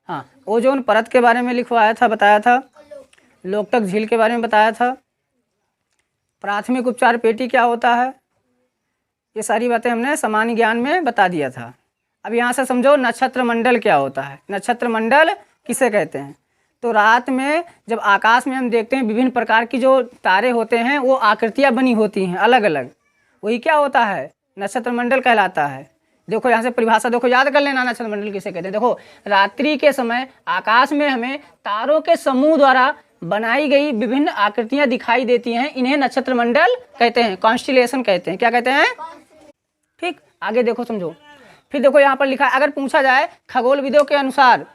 हाँ, ओजोन परत के बारे में लिखवाया था, बताया था। लोकटक झील के बारे में बताया था। प्राथमिक उपचार पेटी क्या होता है, ये सारी बातें हमने सामान्य ज्ञान में बता दिया था। अब यहाँ से समझो नक्षत्र मंडल क्या होता है। नक्षत्र मंडल किसे कहते हैं? तो रात में जब आकाश में हम देखते हैं विभिन्न प्रकार की जो तारे होते हैं वो आकृतियाँ बनी होती हैं अलग अलग, वही क्या होता है? नक्षत्र मंडल कहलाता है। देखो यहाँ से परिभाषा देखो, याद कर लेना नक्षत्र मंडल किसे कहते हैं। देखो, रात्रि के समय आकाश में हमें तारों के समूह द्वारा बनाई गई विभिन्न आकृतियाँ दिखाई देती हैं, इन्हें नक्षत्र मंडल कहते हैं, कॉन्स्टिलेशन कहते हैं। क्या कहते हैं? ठीक, आगे देखो समझो। फिर देखो यहाँ पर लिखा है, अगर पूछा जाए खगोलविदों के अनुसार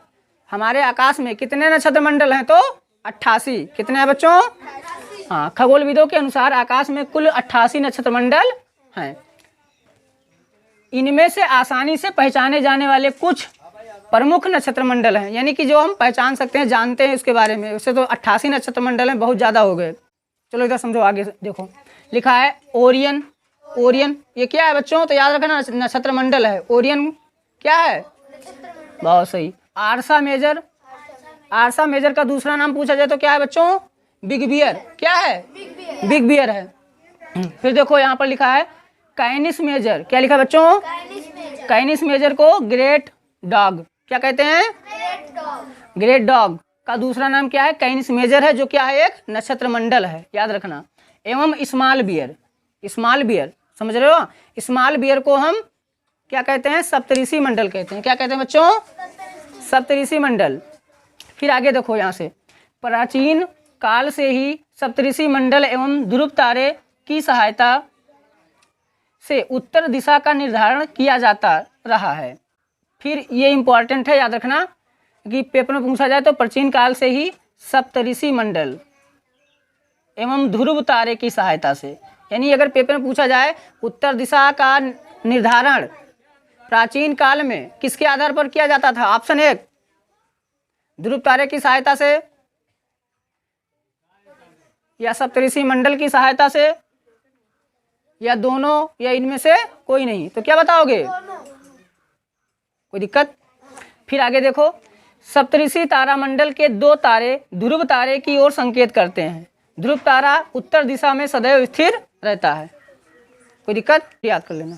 हमारे आकाश में कितने नक्षत्र मंडल हैं, तो 88। कितने हैं बच्चों? हाँ, खगोलविदों के अनुसार आकाश में कुल 88 नक्षत्र मंडल हैं। इनमें से आसानी से पहचाने जाने वाले कुछ प्रमुख नक्षत्र मंडल हैं, यानी कि जो हम पहचान सकते हैं, जानते हैं उसके बारे में। उससे तो 88 नक्षत्र मंडल हैं, बहुत ज़्यादा हो गए। चलो इधर समझो, आगे देखो लिखा है ओरियन। ओरियन ये क्या है बच्चों? तो याद रखना नक्षत्र मंडल है। ओरियन क्या है? बहुत सही। आर्सा मेजर। आर्सा मेजर का दूसरा नाम पूछा जाए तो क्या है बच्चों? Big bear. क्या है? बिग बियर है। फिर देखो यहाँ पर लिखा है कैनिस मेजर। क्या लिखा है बच्चों? कैनिस मेजर को ग्रेट डॉग क्या कहते हैं? ग्रेट डॉग का दूसरा नाम क्या है? कैनिस मेजर है, जो क्या है? एक नक्षत्र मंडल है, याद रखना। एवं स्मॉल बियर। स्मॉल बियर समझ रहे हो? स्मॉल बियर को हम क्या कहते हैं? सप्तऋषि मंडल कहते हैं। क्या कहते हैं बच्चों? सप्तऋषि मंडल। फिर आगे देखो यहाँ से, प्राचीन काल से ही सप्तऋषि मंडल एवं ध्रुव तारे की सहायता से उत्तर दिशा का निर्धारण किया जाता रहा है। फिर ये इंपॉर्टेंट है, याद रखना कि पेपर में पूछा जाए तो प्राचीन काल से ही सप्तऋषि मंडल एवं ध्रुव तारे की सहायता से, यानी अगर पेपर में पूछा जाए उत्तर दिशा का निर्धारण प्राचीन काल में किसके आधार पर किया जाता था? ऑप्शन 1 ध्रुव तारे की सहायता से, या सप्तऋषि मंडल की सहायता से, या दोनों, या इनमें से कोई नहीं। तो क्या बताओगे? कोई दिक्कत? फिर आगे देखो, सप्तऋषि तारामंडल के 2 तारे ध्रुव तारे की ओर संकेत करते हैं। ध्रुव तारा उत्तर दिशा में सदैव स्थिर रहता है। कोई दिक्कत? याद कर लेना।